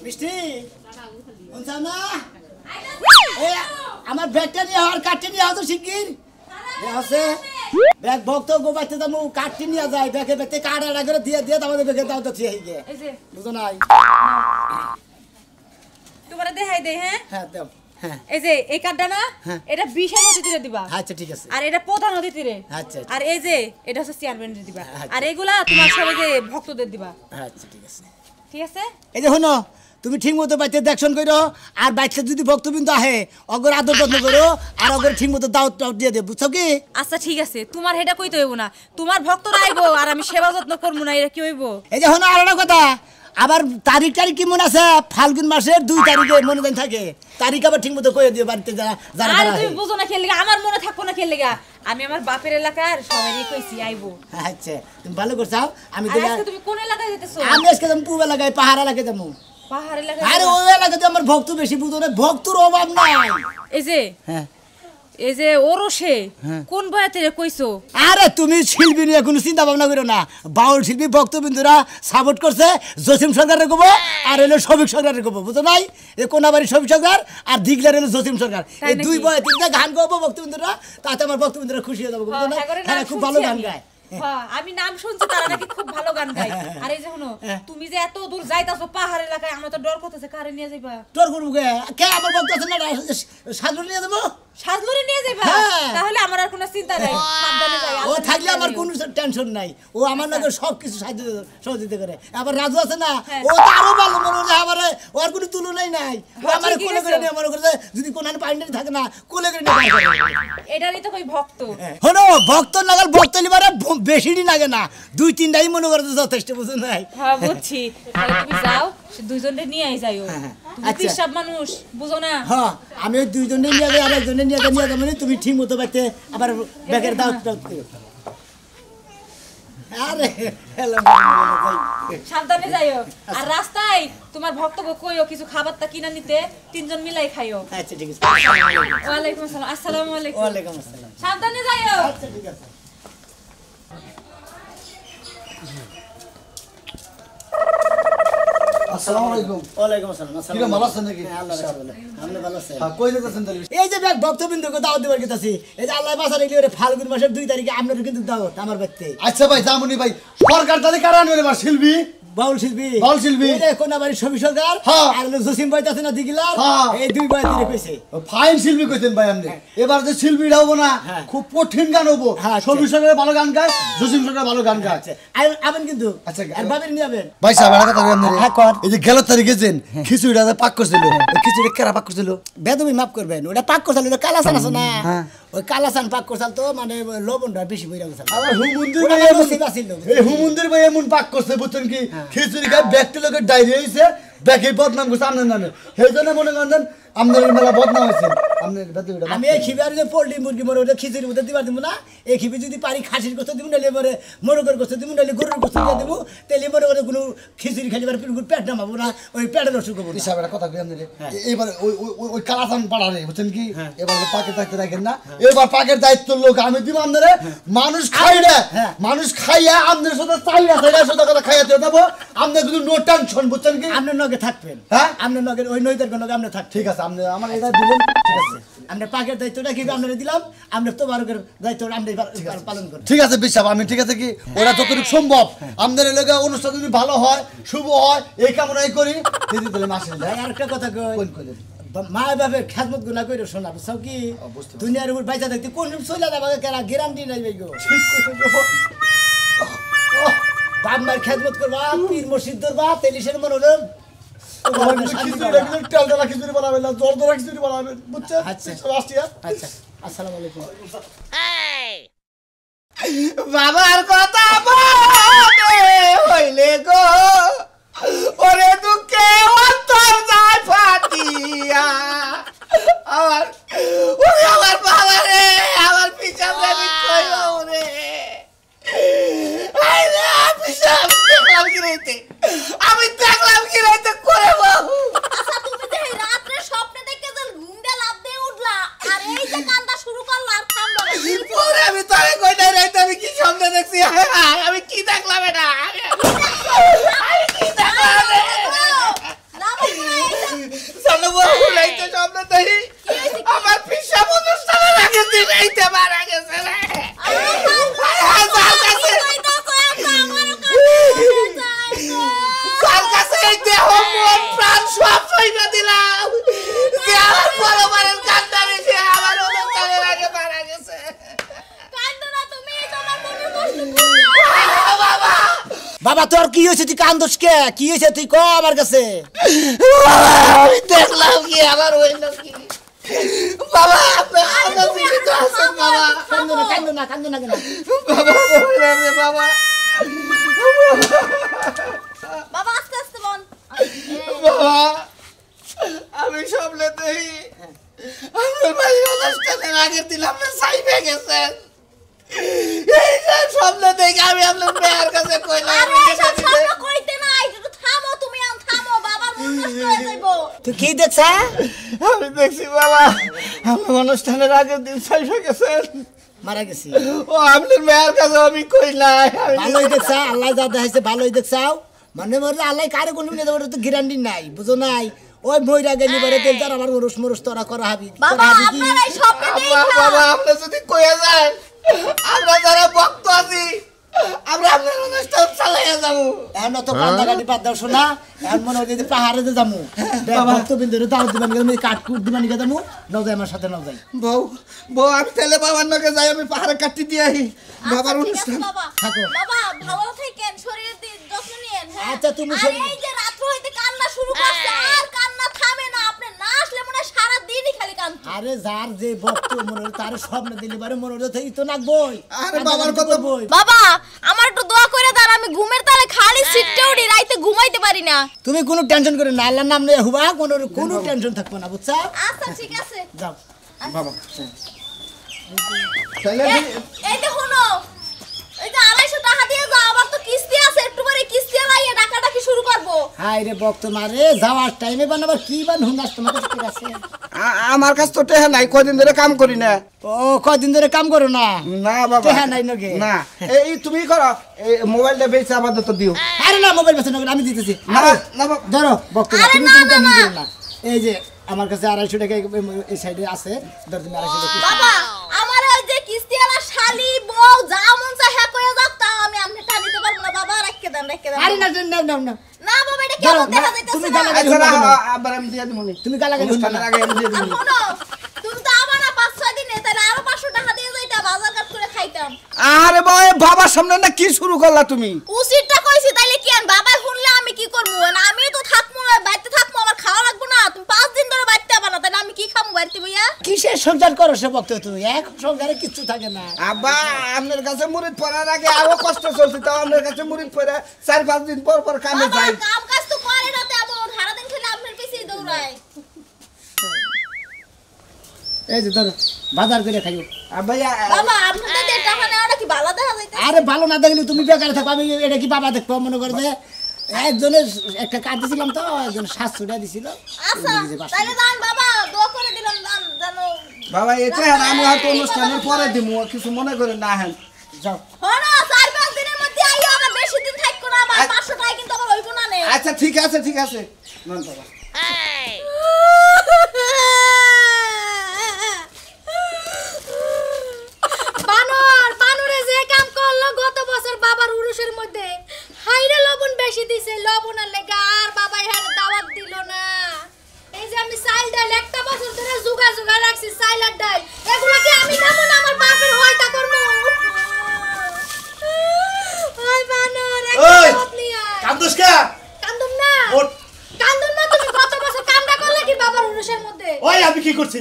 মিষ্টি শুনছ না আমার ব্যাগটা নিয়ে আর কাটতে নিয়ে আসো শিগগির আছে ব্যাগ ভক্ত গোবাইতে যাবো কাটতে নিয়ে যায় ব্যাগে ব্যাগতে কাট আড়া করে দিয়ে দিয়ে আমাদের ব্যাগে দাও তো গিয়ে বুঝো নাই তোমার দেখাই দে হ্যাঁ হ্যাঁ দাও এই যে এই কার্ডটা না এটা বিশা নদীতে দিবা আচ্ছা ঠিক আছে আর এটা প্রধান নদীতে রে আচ্ছা আর এই যে এটা হচ্ছে চেয়ারম্যানের দিবা আর এগুলা তোমার সবাই যে ভক্তদের দিবা আচ্ছা ঠিক আছে ঠিক আছে এই যে শোনো তুমি ঠিক মতো বাইতে দেখশন করো আর বাইতে যদি ভক্তবৃন্দ আহে অগর আদর যত্ন করো আর অগর ঠিক মতো দাওয়াত দিয়ে দে বুঝছো কি আচ্ছা ঠিক আছে তোমার হেটা কইতে হইব না তোমার ভক্তরা আইবো আর আমি সেবা যত্ন করব না এটা কি হইব এই যে শোনো আর একটা কথা আবার তারিখ কি মনে আছে ফাল্গুন মাসের 2 তারিখে মনে দেন থাকে তারিখ আবার ঠিক মতো কইয়ে দিও বাড়িতে যারা যারা আর তুমি বুঝো না খেললে আমার মনে থাকবো না খেললে আমি আমার বাপের এলাকার সবাইকে কইছি আইবো আচ্ছা তুমি ভালো করছো আমি তো আজকে তুমি কোন এলাকায় যেতেছো আমি আজকে যাম পূর্ব এলাকায় পাহাড় এলাকায় যাবো পাহাড় এলাকায় আরে ওই এলাকাতে আমার ভক্ত বেশি বুঝো না ভক্তর অভাব নাই এই যে হ্যাঁ এই যে ওরসে কোন বয়াতে কইছো আরে তুমি শিল্পী নিয়ে কোনো চিন্তা ভাবনা করো না বাউল শিল্পী ভক্তবৃন্দরা সাপোর্ট করছে জসিম সরকারের কব আর হলো শফিক সরকারের কব বুঝো নাই এই কোনাবাড়ি শফিক সরকার আর দিগলার হলো জসিম সরকার এই দুই বয়ে তিনটা গান গাবো ভক্তবৃন্দরা তাতে আমার ভক্তবৃন্দরা খুশি হয়ে যাবে বুঝো না হ্যাঁ খুব ভালো গান গায় আমি নাম শুনছি তারা নাকি খুব ভালো গান গায় আর এই যে শুনো তুমি যে এত দূর যাইতাছো পাহাড় এলাকায় আমরা তো ডর করতেছে কারে নিয়ে যাইবা ডর করব কে আমার ভক্ত আছে না সাজুর নিয়ে দেবো সাজলুরে নিয়ে যাইবা তাহলে আমার আর কোনো চিন্তা নাই সাবধানে যাই ও থাকলে আমার কোনো টেনশন নাই ও আমার নাকি সবকিছু সহযোগিতা করে আবার রাজু আছে না ও তো আরো ভালো মনে হয় আমার ওর কোনো তুলনাই নাই ও আমার কোলে করে নিয়ে মনে করছে যদি কোনখানে পানি থাকে না কোলে করে নিয়ে এটারই তো কই ভক্ত হলো ভক্ত নাগাল ভক্ত লিবারে বেশি দিন লাগে না 2-3টাই মনে করতে যথেষ্ট বুঝুন নাই হ্যাঁ বুঝছি তাহলে তুমি যাও দুইজনরে নিয়ে যাইও তুমি সব মানুষ বুঝো না হ্যাঁ আমি ওই দুইজনে নিয়ে যাই আর একজনে নিয়ে যাই মানে তুমি ঠিক মতো বাইতে আবার ব্যাগের দাও আরে হ্যালো সাবধানে যাইও আর রাস্তায় তোমার ভক্তকে কইও কিছু খাবারটা কিনা নিতে তিনজন মিলাই খাইও আচ্ছা ঠিক আছে ওয়ালাইকুম আসসালাম আসসালামু আলাইকুম ওয়ালাইকুম আসসালাম সাবধানে যাইও আচ্ছা ঠিক আছে আসসালামু আলাইকুম ওয়ালাইকুম আসসালাম কি ভালো আছেন নাকি আল্লাহ রাখবে আপনি ভালো আছেন হ্যাঁ কই যেতেছেন তাহলে এই যে ব্যাগ ভক্তবৃন্দকে দাওয়াত দিবার গেতাছি এই যে আল্লাহ বাসা রেখে ওরে ফাল্গুন মাসের 2 তারিখে আপনাদের কিন্তু দাওয়াত আমার বাড়িতে আচ্ছা ভাই জামুনি ভাই সরকার তাহলে কারা আনবে আমার শিল্পী বাউল শিল্পী এই যে কোনাবাড়ি শফিক সরকার আর জসিম ভাই আছে না দিগিলা এই দুই ভাই দিলে কইছে ফাইন শিল্পী কইতেন ভাই আপনি এবার যে শিল্পীটা হবো না খুব কঠিন গান হবো শফিক সরকার ভালো গান গায় জসিম সরকার ভালো গান গায় আবেন কিন্তু আচ্ছা আর বাবির নিয়ে আবেন ভাই সাহেব একটা কথা বলেন এই যে গেল তারিখে যেন খিচুড়িটা পাক করছিল খিচুড়ি কেরা পাক করছিল বেদমি মাফ করবেন ওটা পাক করছিল ওটা কালাসান আছে না ওই কালাসান পাক করছাল তো মানে লবণটা বেশি বইরা গেছে আবার হুমুন্দির ভাই এই হুমুন্দির ভাই এমন পাক করছে বুঝছেন কি খিচুড়ি খায় ব্যক্তি লোকের ডায়রিয়া হইছে ব্যাকে বদনাম করছে আপনার নামে সেই জন্য মনে করেন আপনার মেলা বদনাম হয়েছে আমি এই খিবি আর যে পোল্ট্রি মুরগি মরে ওটা খিচুড়ির মধ্যে দিবার দিব না এই খিবি যদি পারি খাসির গোস্ত দিব নাহলে মরে মোরগের গোস্ত দিব নাহলে গরুর গোস্ত দিয়ে দিব তাহলে মনে করে কোনো খিচুড়ি খালি পেট নামাবো না ওই পেটের অসুখ হবো হিসাবে কথা কই আপনি এবার ওই কালাসান পাড়ারে বুঝছেন কি এবার পাকের দায়িত্ব রাখেন না এবার পাকের দায়িত্ব লোক আমি দিব আপনারে মানুষ খাই না মানুষ খাইয়া আপনার সাথে চাইয়া সাথে কথা খাইয়াতে দেবো আপনার কিন্তু নো টেনশন বুঝছেন কি আপনার নগে থাকবেন হ্যাঁ আপনার নগে ওই নইদের নগে আপনি থাক ঠিক আছে আপনি আমার এটা দিলেন ঠিক আছে আমরা পাকের দায়িত্বটা কি আপনারা দিলাম আমরা তোমাদের দায়িত্বটা আমরা পালন করব ঠিক আছে বিশ্বাস আমি ঠিক আছে কি ওরা যতটুকু সম্ভব আমাদের এলাকা অনুষ্ঠান যদি ভালো হয় শুভ হয় এই কামনাই করি দিদি দিলে মাসে ভাই আরেকটা কথা কই মা বাবা খেদমত গুনা কইরো শোনা বুঝছো কি দুনিয়ার উপর বাইচা থাকতে কোন চলে যাবে কেন গ্যারান্টি নাই ভাই গো ঠিক কইছো বাপ মার খেদমত করবা পীর মসজিদ ধরবা তেলিশের মন হলো বাবার কথা হইলে গো ওরে দুঃখে অন্তর যায় ফাটিয়া আমার বাবা রে আমার পিছাবে রে আমি দেখলাম কি রাইতে করে বাবু আচ্ছা তুমি যে রাতে স্বপ্নে দেখে যে ঘুমটা লাভ দিয়ে উঠলা আর এই যে কান্দা শুরু করলা আর থামলো না পরে আমি তোরে কইতে রাইতে আমি কি স্বপ্নে দেখছি আমি কি দেখলাম এটা আমি কি দেখলাম তোর কি হয়েছে তুই কান্দোস কে কি হয়েছে তুই ক আমার কাছে আমি দেখলাম কি আমার হইল কি বাবা আপনার জীবিত আছেন বাবা কান্দো না কেন বাবা বলবে বাবা বাবা আস্তে আস্তে বল বাবা আমি স্বপ্নেতেই আমার ভাই অনুষ্ঠানের আগের দিন আপনার সাইবে গেছেন এই যে স্বপ্নে দেখে আমি আপনার মেয়ের কাছে কইলাম আরে এসব স্বপ্ন কইতে নাই একটু থামো তুমি থামো বাবার মন নষ্ট হয়ে যাইবো তুই কি দেখছা আমি দেখছি বাবা আপনার অনুষ্ঠানের আগের দিন সাইবে গেছেন মারা গেছি ও আপনার মেয়ের কাছে আমি কই নাই ভালোই দেখছা আল্লাহ যা দেখাইছে ভালোই দেখছাও মানে মরে আল্লাহ কারে কোন নিয়ে যাবো তো গ্যারান্টি নাই বুঝো নাই ওই মইরা গেলি বারে তেল তার আমার মরুস তোরা করা হাবি বাবা আপনার এই স্বপ্নে দেখা বাবা আপনি যদি কইয়া যায় আমরা যারা ভক্ত আছি আমরা আপনার অনুষ্ঠান চালাইয়া যাবো এখন তো কান্দাকাটি বাদ দাও শোনা এখন মনে হয় যে পাহাড়ে যে যাবো ভক্তবিন্দুরে দাও দিবানি গেলাম কাঠ দিবানি গে যাবো নাও যাই আমার সাথে নাও যাই বউ বউ আমি তাহলে বাবার নকে যাই আমি পাহাড়ে কাটি দিয়ে আহি বাবার ঠিক আছে অনুষ্ঠান বাবা থাকো। বাবা ভালো থাকেন শরীরের যত্ন নিয়েন হ্যাঁ আচ্ছা, তুমি আর শরীর- এই যে রাত হইতে কান্না শুরু করছে আর কান্না থামে না আপনি না আসলে মনে হয় সারা দিনই খালি কান্দছে আরে যার যে ভক্ত মনে হয় তার স্বপ্ন দিলে বারে মনে হয় তো নাকবই আরে বাবার কথা বই বাবা আমার একটু দোয়া করে দাও আমি ঘুমের তালে খালি সিটটা উঠি রাইতে ঘুমাইতে পারি না তুমি কোনো টেনশন করে না আল্লাহর নাম নিয়ে হুবা কোনো টেনশন থাকবে না বুঝছা আচ্ছা ঠিক আছে যাও বাবা তাহলে এই দেখো না এই যে 250 টাকা দিয়ে যাও আবার তো কিস্তি আছে একটু পরে কিস্তি লাইয়ে ডাকাডাকি শুরু করব হাই রে ভক্ত মারে যাওয়ার টাইমে বানাবার কি বান হুঙ্গাস তোমার কাছে ঠিক আছে আমার কাছে তো টেহা নাই কয়দিন ধরে কাম করি না ও কয়দিন ধরে কাম করো না না বাবা টেহা নাই নগে না এই তুমি করো এই মোবাইলটা বেচে আমাদের তো দিও আরে না মোবাইল বেচে নগে আমি দিতেছি না আরে না বাবা ধরো ভক্ত আরে তুমি না, চিন্তা না, করো না। না এই যে আমার কাছে 250 টাকা এই সাইডে আছে ধর তুমি 250 টাকা বাবা আমার ওই যে কিস্তিওয়ালা শালি বউ যা মন চায় হ্যাঁ কইয়া যাও তা আমি আমনে টা দিতে পারবো না বাবা রাখকে দেন আরে না না না না না বাবা এটা ধরো, কেমন দেখা না, যাইতাছে তুমি না গালাগালি আচ্ছা না শুনবা না। আবার আমি দিয়ে দিব নি তুমি গালাগালি শুনবা অনুষ্ঠানের না। আগে আমি দিয়ে দিব নি। শোনো তুমি তো আবার না 5-6 দিনে তাহলে আরো 500 টাকা দিয়ে যাইতা বাজার ঘাট করে খাইতাম আরে ভাই বাবার সামনে না কি শুরু করলা তুমি উচিতটা কইছি তাইলে কি আন বাবা শুনলে আমি কি করবো না আমি তো থাকবো না বাইতে থাকবো আমার খাওয়া লাগবো না তুমি 5 দিন ধরে বাইতে পারো না তাহলে আমি কি খামু বাইতে ভাইয়া কিসের সংসার করো সে ভক্ত তুই এক সংসারে কিছু থাকে না আব্বা আপনার কাছে মুড়িদ পড়ার আগে আরো কষ্ট চলছে তাও আপনার কাছে মুড়িদ পড়া 4-5 দিন পর পর কামে বাবা যাই কাম কাজ তো করে না তেমন সারা দিন খেলে আপনার পিছিয়ে দৌড়ায় এই যে ধরো বাজার করে খাইও আব্বা বাবা আপনাদের টাকা নেওয়াটা কি ভালো দেখা যাইতাছে আরে ভালো না দেখলে তুমি বেকারে থাকো আমি এটা কি বাবা দেখবো মনে করে যে একজনের একটা কার্ড দিছিলাম তো একজন 700 টাকা দিছিল আচ্ছা তাহলে দান বাবা দোয়া করে দিলাম দান জানো বাবা এটা আমি হয়তো অনুষ্ঠানের পরে দিব কিছু মনে করে না হেন যাও হলো 4-5 দিনের মধ্যে আইও আমার বেশি দিন থাকবো না আমার 500 টাকা কিন্তু আমার হইবো না নে আচ্ছা ঠিক আছে নন বাবা বানরে যে কাম করলো গত বছর বাবার উরুষের মধ্যে হাইরে লবণ বেশি দিছে লবণের লেগে আর বাবা এর দাওয়াত দিল না এই যে আমি চাইল ডাল একটা বছর ধরে জুগা রাখছি চাইল আর ডাল এগুলা কি আমি খাবো না আমার বাপের হয়তা করবো ওই বানর একটা ওই! দাওয়াত নিয়ে আয়। কান্দুস কে কান্দুম না ওঠ। কান্দুম না তুমি গত বছর কামটা করলে কি বাবার উরুষের মধ্যে ওই আমি কি করছি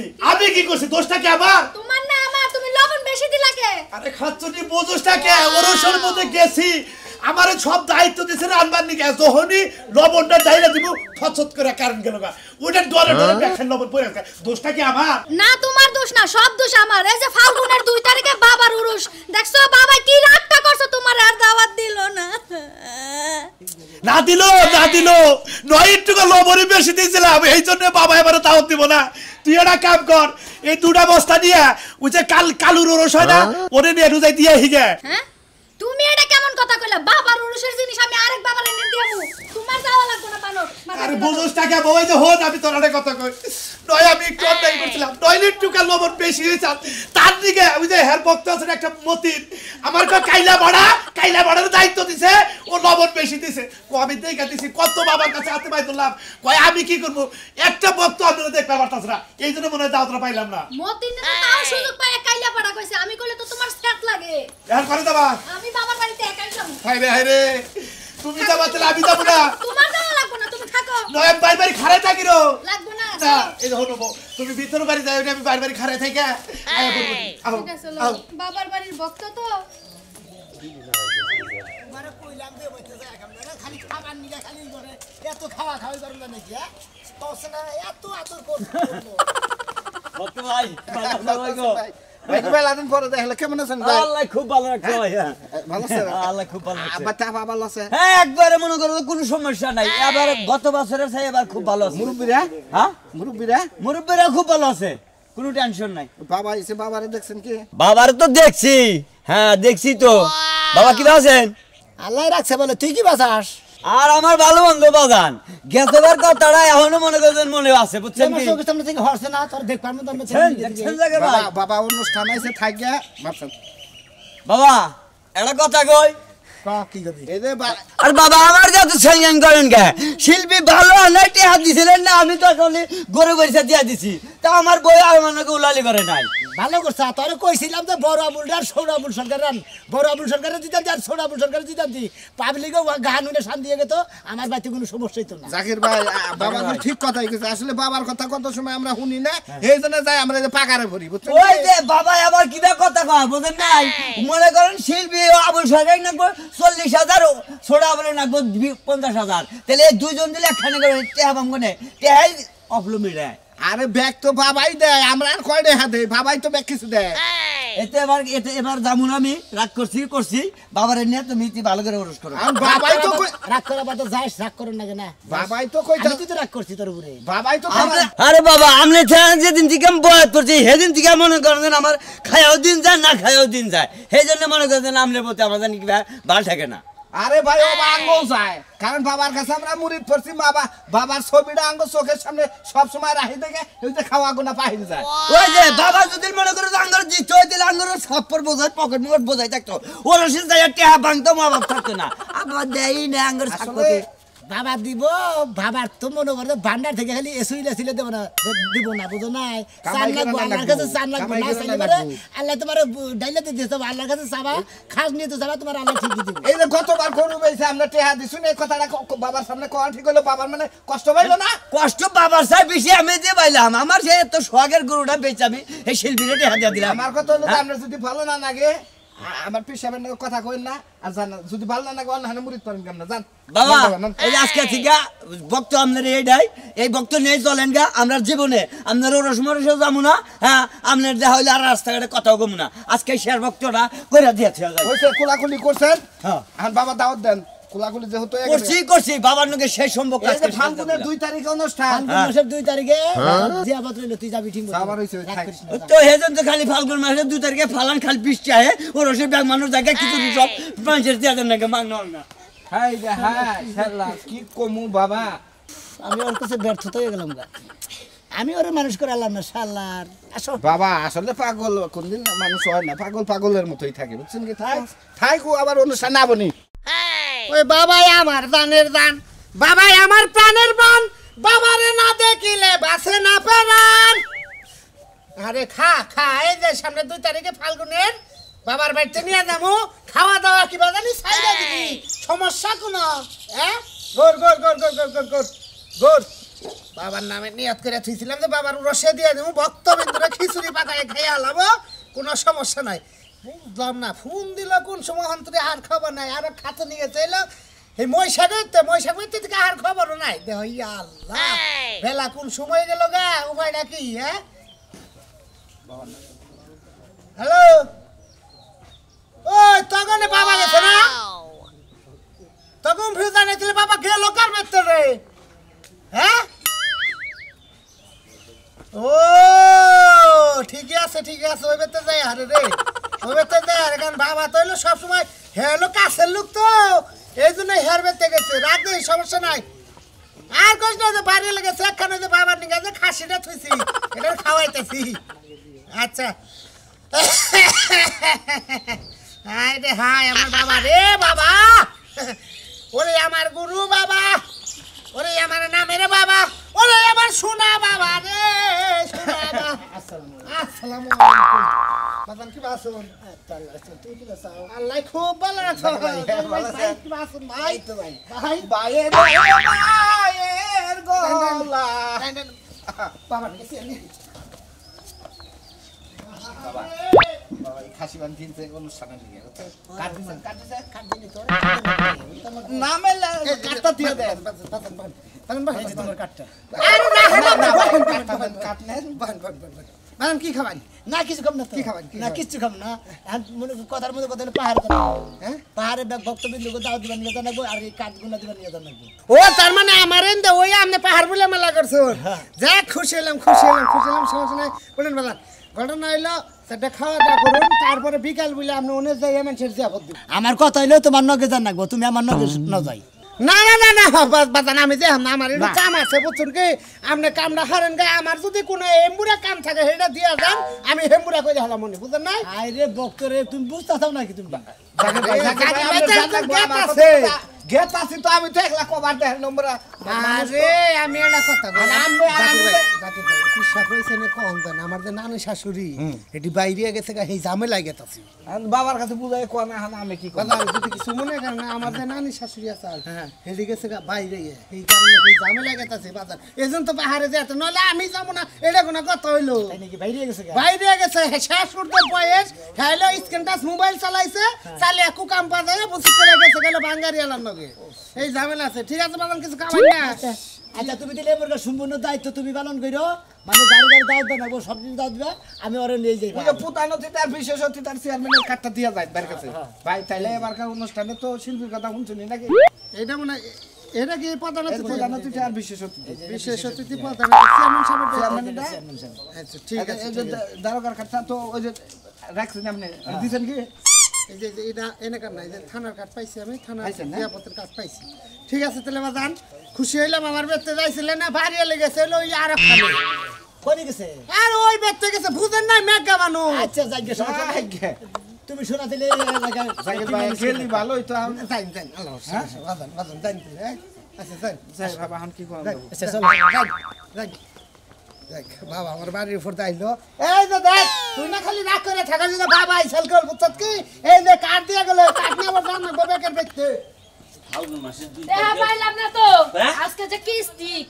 দোষটা কি আমার তোমার না আমার তুমি লবণ বেশি দিলা কে আরে খাচ্চনি বোঝোসটা কে ওরসের মধ্যে গেছি আমার সব দায়িত্ব দিছে রানবার নিকে যখনই লবণটা ডাইলা দিব ফচত করে কারণ গেল গা ওটা ডরে দেখেন লবণ পড়ে গেছে দোষটা কি আমার না তোমার দোষ না সব দোষ আমার এই যে ফাল্গুনের 2 তারিখে বাবার উরুস দেখছো বাবা কি রাতটা করছো তোমার আর দাওয়াত দিল না না দিল নয় একটু লবণই বেশি দিয়েছিলাম এই জন্য বাবা এবারে দাওয়াত দিব না তুই একটা কাম কর এই 2টা বস্তা নিয়ে ওই যে কালুর ওরস হয় না ওরে নিয়ে রুজাই দিয়ে হিগে হ্যাঁ তুমি এটা কেমন কথা কইলা বাবার উরুসের জিনিস আমি আরেক বাবার এনে দিমু তোমার যাওয়া লাগবে না বানর আরে বুঝোসটা কে বই যে হোন আমি তোর একটা কথা কই নয় আমি একটু অন্যায় করছিলাম নয় একটু লবণ বেশি হয়েছে তার দিকে ওই যে হের বক্ত আছে একটা মতিন আমার কাইলা বাড়ার দায়িত্ব দিছে ও লবণ বেশি দিছে ও আমি দেখা দিছি কত বাবার কাছে হাতে পাই তুললাম কয় আমি কি করবো একটা বক্ত আপনারা দেখতে পারতাস না এই জন্য মনে হয় দাওয়াতটা পাইলাম না মতিনে তো তাও সুযোগ পায় কাইলা পাড়া কইছে আমি কইলে তো তোমার স্ট্যাট লাগে এখন করে দেবা আমি বাবার বাড়িতে একাই যাবো হাইরে তুমি যাবা তাহলে আমি যাবো না। তোমার দেওয়া লাগবে না, তুমি থাকো। নয় আমি বাড়ি বাড়ি খাড়াই থাকি রো। লাগবে না। না এই দেখো নেবো তুমি ভিতরে বাড়ি যাই আমি বাড়ি বাড়ি খাড়াই থাকি আয় বলবো আও ঠিক আছে, আও বাবার বাড়ির ভক্ত তো। মানে কইলাম যে বইতে যায় আমরা খালি খাবার নিয়ে খালি করে এত খাওয়া খাওয়াই করব না নাকি হ্যাঁ তোছে না এত আতর করব ভক্ত ভাই ভালো গো ভাই ভাই লাদেন পরে দেখলে কেমন আছেন ভাই? আল্লাহ খুব ভালো রাখছে ভাই ভালো আছে? আল্লাহ খুব ভালো রাখছে বাচ্চা ভালো আছে? হ্যাঁ একবারে মনে করো কোনো সমস্যা নাই এবার গত বছরের চাই এবার খুব ভালো আছে মুরব্বিরা? হ্যাঁ মুরব্বিরা? মুরব্বীরা খুব ভালো আছে কোনো টেনশন নাই বাবা এসে বাবারে দেখছেন কি? বাবার তো দেখছি হ্যাঁ দেখছি তো বাবা কি আছেন আল্লাহ রাখছে বলে তুই কি বাঁচাস আর আমার ভালো বন্ধু বাগান গেছবার কথাটা এখনো মনে করছেন মনে আছে বুঝছেন আমার কি চোখের সামনে থেকে হরছে না তোর দেখবার মতো আমি দেখছেন জায়গা ভাই বাবা বাবা অনুষ্ঠান আছে থাকে ভাবছেন বাবা একটা কথা কই কি করবি এই যে আর বাবা আমার কাছে সাইন করেন কে শিল্পী ভালো অনেক হাত দিছিলেন না আমি তো আসলে গরু পয়সা দিয়া দিছি তা আমার বই আর মনে উলালি করে নাই ভালো করছ তোর কইছিলাম যে বড় আমুল আর ছোট আমুল সরকার রান বড় আমুল সরকারের দিতাম আর ছোট আমুল সরকারের দিতাম দি পাবলিকও গান উনে শান দিয়ে গেত আমার বাড়িতে কোনো সমস্যা হইতো না জাকির ভাই বাবা তো ঠিক কথাই কইছে আসলে বাবার কথা কত সময় আমরা শুনি না এই জন্য যাই আমরা এই যে পাকারে ভরি বুঝছেন ওই যে বাবা আবার কিবা কথা কয় বুঝেন নাই মনে করেন শিল্পী আবুল সরকার নাকবো 40,000 ছোট আবুল নাকবো 50,000 তাহলে এই দুইজন দিলে একখানে করে টেহা বামগনে টেহাই অফলুমি দেয় আরে ব্যাগ তো বাবাই দেয় আমরা আর কয় টাকা দেই বাবাই তো ব্যাগ কিছু দেয় এবার জামুন আমি রাগ করছি বাবার নিয়ে তুমি ভালো করে ওরস করো আর বাবাই তো রাগ করা বাদ যাস রাগ করেন না কেন বাবাই তো কইতা আমি তো রাগ করছি তোর উপরে বাবাই তো আরে বাবা আপনি যেদিন থেকে আমি বয়াত করছি সেদিন থেকে মনে করেন আমার খায়াও দিন যায় না খায়াও দিন যায় সেই জন্য মনে করেন আপনার প্রতি আমার জানি কি ভালো থাকে না আরে ভাই ও আঙ্গল যায় কারণ বাবার কাছে আমরা মুড়ি পড়ছি বাবার ছবিটা আঙ্গ চোখের সামনে সব সময় রাখি দেখে ওই যে খাওয়া গুনা পাহিয়ে যায় ওই যে বাবা যদি মনে করে আঙ্গর দিত দিলে আঙ্গর সপ্পর বোঝাই পকেট মুকট বোঝাই থাকতো ওরা সে যায় টেহা ভাঙতো মা বাপ থাকতো না আবার দেয় না আঙ্গর সাক্ষতে বাবা দিব বাবার তো মনে করে ভান্ডার থেকে খালি এসুইলা ছিল দেব না দিব না বুঝো নাই চান লাগবো আল্লাহর কাছে চান লাগবো না চাইলে পরে আল্লাহ তোমার ডাইলে দিয়ে দিতে আল্লাহর কাছে চাবা খাস নিয়ে তো যাবা তোমার আল্লাহ ঠিক দিবে এই যে গতবার গরু বেইছে আমরা টেহা দিছুন এই কথাটা বাবার সামনে কোয়া ঠিক হলো বাবার মানে কষ্ট পাইলো না কষ্ট বাবার চাই বেশি আমি দিয়ে পাইলাম আমার সে এত সোহাগের গরুটা বেচাবি এই শিল্পীরা টেহা দিয়ে দিলাম আমার কথা হলো আমরা যদি ভালো না লাগে আমার পিসাবের কথা কইন না আর জান যদি ভালো না লাগে অন্য মুড়ি পারেন কেমন জান বাবা এই আজকে থেকে ভক্ত আপনার এই ভক্ত নেই চলেন গা আমরা জীবনে আপনার রসমরসে যাবো না হ্যাঁ আপনার যা হইলে আর রাস্তাঘাটে কথাও কম না আজকে শেয়ার ভক্তটা কইরা দিয়েছে হইছে কোলাকুলি করছেন হ্যাঁ আর বাবা দাওয়াত দেন কোলাকুলি যেহেতু করছি বাবার নকে সেই সম্পর্ক আজকে ফাল্গুনের 2 তারিখে অনুষ্ঠান ফাল্গুন মাসের 2 তারিখে জিয়াবত রইল তুই যাবি ঠিক মতো আবার হইছে তো হেজন তো খালি ফাল্গুন মাসের 2 তারিখে ফালান খালি বৃষ্টি আহে ও রসে ব্যাগ মানুষ জায়গা কিছু সব মানুষের দিয়ে দেন নাকি মাগ না হাই রে হাই শালা কি কমু বাবা আমি ওর কাছে ব্যর্থ হয়ে গেলাম গা আমি ওরে মানুষ করে আল্লাহ না শালার আসো বাবা আসলে পাগল কোনদিন মানুষ হয় না পাগলের মতোই থাকে বুঝছেন কি থাকো আবার অনুষ্ঠান না বনি ওই বাবাই আমার দানের দান বাবাই আমার প্রাণের বান বাবারে না দেখিলে বাসে না প্রাণ আরে খা এই যে সামনে 2 তারিখে ফাল্গুনের বাবার বাড়িতে নিয়ে যাবো খাওয়া দাওয়া কি বাজানি সাইডা দিবি সমস্যা কোন হ্যাঁ গোর বাবার নামে নিয়ত করে থুইছিলাম যে বাবার রসে দিয়ে দেবো ভক্তবিন্দুরা খিচুড়ি পাকায় খেয়ে আলাবো কোনো সমস্যা নাই বুঝলাম না ফোন দিল কোন সময় অন্তরে আর খবর নাই আর খাতে নিয়ে চাইলো এই মহিষাগর থেকে আর খবরও নাই দেহ আল্লাহ বেলা কোন সময় গেল গা উপায়টা কি হ্যাঁ হ্যালো ওই তখন বাবা গেছে না তখন ফিরে জানিয়েছিল বাবা গেল কার বেতে রে হ্যাঁ ও ঠিকই আছে ওই বেতে যাই আরে রে ওই বেতে যাই আর কারণ বাবা তো হইলো সবসময় হলো কাছের লোক তো এই জন্য হের বেতে গেছে রাত নেই সমস্যা নাই আর কষ্ট যে বাইরে লেগেছে একখানে যে বাবার নিয়ে গেছে খাসিটা থুইছি এটা খাওয়াইতেছি আচ্ছা হাই রে হাই আমার বাবা রে বাবা ওরে আমার গুরু বাবা ওরে আমার নামে রে বাবা ওরে আমার সোনা বাবা রে সোনা বাবা আসসালামু আলাইকুম বাবা কি বাসন তুই কি চাও আল্লাহ খুব ভালো রাখছো ভাই কি বাসন ভাই তো ভাই ভাই ভাইয়ের গলা বাবা গেছে বাবা এই খাসি বান কিনছে অনুষ্ঠানে নিয়ে কাট দিন তো নামে কাটটা দিয়ে দে তোমার কাটটা আরে না কাট নেন বান কি খাবেন না কিছু খাম না কি খাবেন? না কিছু খাম না আর মনে কথার মধ্যে কথা হলো পাহাড় কথা হ্যাঁ পাহাড়ে ভক্তবিন্দুকে দাওয়াত দিবা নিয়ে জানাবো আর এই কাঠগুলা দিবা নিয়ে জানাবো ও তার মানে আমার এন্ড ওই আপনি পাহাড় বলে মেলা করছো যা খুশি হলাম সমস্যা নাই বলেন বাজার ঘটনা হইলো সেটা খাওয়া দাওয়া করুন তারপরে বিকাল বলে আপনি অনেক যাই মানুষের জিয়াপত দিন আমার কথা হইলো তোমার নগে জান রাখবো তুমি আমার নগে ন যাই না বাজান আমি যে আমার একটু কাম আছে বুঝছেন কি আপনি কামটা হারেন গায়ে আমার যদি কোনো হেম্বুরা কাম থাকে সেটা দিয়া যান আমি হেম্বুরা করে হলাম মনে বুঝলেন না আরে ভক্তরে তুমি বুঝতে চাও নাকি তুমি গেট আছে তো আমি তো একলা কবার দেখ নম্বর আরে আমি একটা কথা বিশ্বাস হয়েছে না কম জান আমার যে নানি শাশুড়ি এটি বাইরে গেছে এই ঝামেলা গেতাছি বাবার কাছে বুঝাই কোয়া না আমি কি কথা যদি কিছু মনে করেন না আমার যে নানি শাশুড়ি আছে হেডি গেছে বাইরে এই কারণে এই ঝামেলা গেতাছে বাজার এজন তো পাহাড়ে যেত নলে আমি যাবো না এটা কোনো কথা হইলো নাকি বাইরে গেছে বাইরে গেছে শাশুড়ির বয়স হ্যালো স্ক্রিন টাচ মোবাইল চালাইছে চালিয়ে কুকাম বাজারে বসে করে গেছে গেল বাঙ্গারি আলার লগে এই ঝামেলা আছে ঠিক আছে বাজান কিছু কামাই না আচ্ছা তুমি দিলে এবার সম্পূর্ণ দায়িত্ব তুমি পালন করো মানে যার দাওয়াত দেবো সব কিছু দাওয়াত দিবা আমি ওরে নিয়ে যাই পুতানো তার বিশেষ তার চেয়ারম্যানের কার্ডটা দিয়া যায় তার কাছে ভাই তাইলে এবারকার অনুষ্ঠানে তো শিল্পীর কথা শুনছুনি নাকি এটা মনে এটা কি প্রধানমন্ত্রী আর বিশেষ অতিথি চেয়ারম্যান আচ্ছা ঠিক আছে দারোগার কার্ডটা তো ওই যে রাখছেন আপনি দিচ্ছেন কি এই যে এটা এনে কার্ড নাই যে থানার কার্ড পাইছি আমি থানার নিরাপত্তার কার্ড পাইছি ঠিক আছে তাহলে বাজান খুশি হইলাম আমার বেতে যাইছিলেন না বাড়িয়ে লেগেছে ওই আর কোনে গেছে আর ওই বেতে গেছে বুঝেন না মেঘা মানুষ আচ্ছা যাই গে তুমি শোনা দিলে খেলি ভালোই তো যাই আল্লাহ বাজান যাই আচ্ছা যাই বাবা হান কি করেন আচ্ছা চলো দেখ বাবা আমার বাড়ির উপর আইলো এই যে দেখ তুই না খালি রাগ করে থাকা যদি বাবা আইসাল কর বুঝছত কি এই যে কাট দিয়া গেল কাট নিয়ে আবার জান না গোবেকের দেখতে ফাল্গুন মাসের 2 দেহা পাইলাম না তো হ্যাঁ? আজকে যে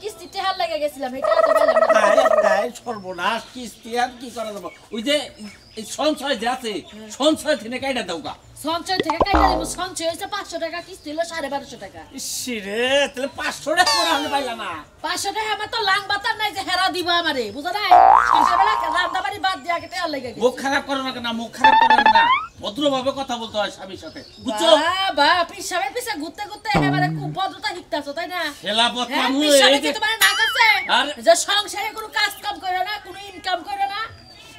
কিস্তি টেহার লাগা গেছিলাম এটা তো পাইলাম না তাই সর্বনাশ কিস্তি আর কি করা যাবে ওই যে এই সঞ্চয় যে আছে সঞ্চয় থেকে কাইটা দাও গা সঞ্চয় থেকে কাইটা দেব সঞ্চয় হইছে 500 টাকা কিস্তি হলো 1250 টাকা ইসিরে তাহলে 500 টাকা করে আমি পাইলাম না 500 টাকা আমার তো লাং বাতার নাই যে হেরা দিব আমারে বুঝা নাই সকালবেলা রান্দাবাড়ি বাদ দিয়া কেটে আর লাগা গেছে মুখ খারাপ করো না মুখ খারাপ করো না ভদ্রভাবে কথা বলতে হয় স্বামীর সাথে বুঝছো বাবা পিছাবে পিছে ঘুরতে ঘুরতে এবারে খুব ভদ্রতা শিখতাছো তাই না খেলাপথ হ্যাঁ, মানুষ পিছাবে এই কি যে তোমার না কাছে আর- যে সংসারে কোনো কাজ কাম করে না কোনো ইনকাম করে না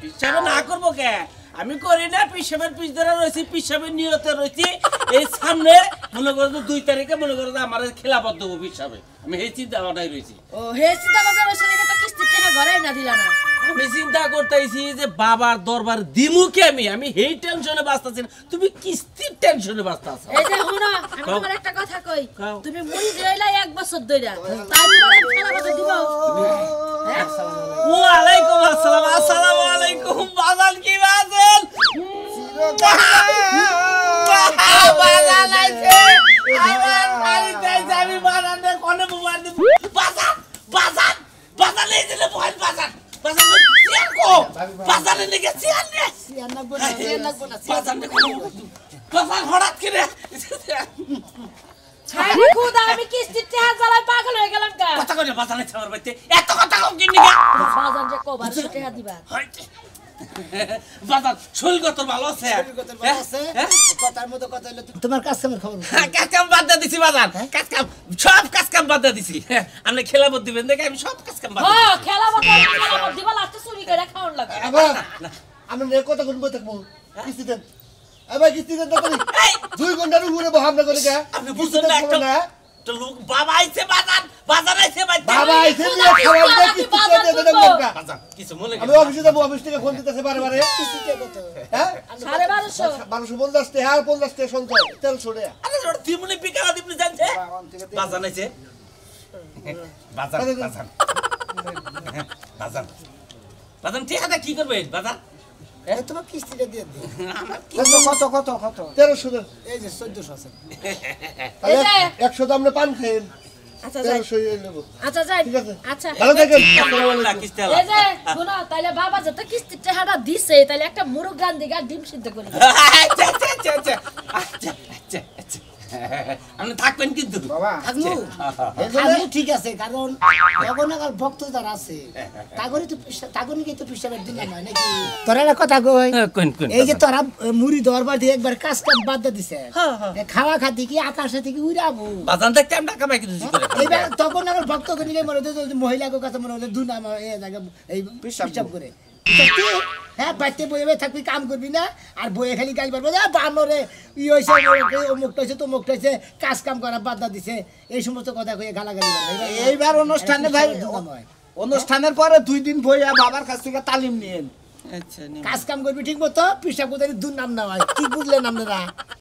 পিছাবে না করবো কে আমি করি না পিসাবের পিছ ধরে রয়েছি পিসাবের নিয়তে রয়েছি এই সামনে মনে করো 2 তারিখে মনে করো আমার খেলাপথ দেবো পিসাবে আমি এই চিন্তা ভাবনায় রয়েছি ও হে চিন্তা ভাবনা বসে রেখে তো কিস্তির টাকা ঘরে না দিলা না আমি চিন্তা করতেছি যে বাবার দরবার দিমুকে আমি এই টেনশনে বাঁচতেছি না তুমি কিস্তির টেনশনে বাঁচতেছো এই যে শুনো আমি কাও। তোমার একটা কথা কই কাও। তুমি মুড়ি দিলা 1 বছর ধইরা তাই তোমার খেলা বাজে দিব হ্যাঁ? ওয়ালাইকুম আসসালাম আসসালামু আলাইকুম বাজান কি বাজান বাজান আইছে আমার বাড়িতে আইছে আমি বাজানে কোনে মোবাইল দিব বাজান বাজান বাজান এই দিলে মোবাইল বাজান বাজান সিয়ান কো বাজানে নিকে সিয়ান নে সিয়ান লাগবো না বাজান নে কোনে বাজান হঠাৎ করে ছাইরে খুদা আমি কিস্তির টাকা জ্বালাই পাগল হয়ে গেলাম কা কথা কই বাজানে ছাওয়ার বাইতে এত কথা কম কিনি গা বাজান যে কবার টাকা দিবা বাজান শৈলগত তোর ভালো আছে হ্যাঁ? কথার মতো কথা হইলো তোমার কাজ কেমন খবর কাজ কাম বাদ দিয়ে দিছি বাজান কাজ কাম সব কাজ কাম বাদ দিয়ে দিছি আপনি খেলাবত দিবেন দেখে আমি সব কাজ কাম বাদ দিছি। হ্যাঁ খেলা দিবা লাস্টে চুরি করে খাওয়ার লাগে আবার আমি কথা শুনবো থাকবো কিস্তি দেন আবার কিস্তি দেন তো 2 ঘন্টার উপরে বহামনা করে গে আপনি বুঝছেন না একটা তো লোক বাবা আইছে বাজান বাজান আইছে বাবা আইছে নিয়ে খাওয়া দিয়ে কিস্তি দিয়ে দেন না বাজান কিছু মনে আমি অফিসে যাবো অফিস থেকে ফোন দিতেছে বারে বারে হ্যাঁ 1250 1250 টাকা আর 50 টাকা সঞ্চয় তেল ছড়ে আরে ওর দিমুনি পিকারা দিমুনি জানছে বাজান আইছে বাজান বাজান বাজান বাজান ঠিক আছে কি করবে বাজান তোমার কিস্তিটা দিয়ে দিই। কত কত কত 1300 দেন। এই যে 1400 আছে। এই যে 100 তো আমরা পান খাইন। আচ্ছা যাই 1300 নেব। আচ্ছা যাই ঠিক আছে। আচ্ছা ভালো থাকেন। এই যে শোনো তাহলে বাবা যত কিস্তির টাকাটা দিছে তাহলে একটা মুরগ গান দিগা ডিম সিদ্ধ করে দিও। আচ্ছা আচ্ছা আচ্ছা আচ্ছা আচ্ছা আচ্ছা আচ্ছা আপনি থাকবেন কিন্তু বাবা থাকবো থাকবো, ঠিক আছে, কারণ তখন আবার ভক্ত যারা আছে তাগরই তো তাগরই তো পিসাবের দিন নয় নাকি। তোরা একটা কথা কই, কোন কোন এই যে তোরা মুড়ি দরবার দিয়ে একবার কাজ কাম বাদ দিয়ে দিছে, খাওয়া খাতি কি আকাশে থেকে উড়াবো বাজান দেখতে আমরা কামাই কিছু করে এইবার তখন আমার ভক্ত নিয়ে মনে হচ্ছে মহিলাকে কথা মনে হচ্ছে দুনা এই পিসাব করে হ্যাঁ বাড়িতে বইয়ে থাকবি, কাম করবি না আর বইয়ে খালি গাই পারবো বানরে ই হয়েছে অমুকটা হয়েছে তমুকটা হয়েছে, কাজ কাম করা বাদ দিছে, এই সমস্ত কথা কয়ে গালাগালি এইবার অনুষ্ঠানে ভাই অনুষ্ঠানের পরে 2 দিন বইয়া বাবার কাছ থেকে তালিম নিয়েন। আচ্ছা কাজ কাম করবি ঠিক মতো, পিসাব কোথায় দুর নাম না হয়, কি বুঝলেন আপনারা?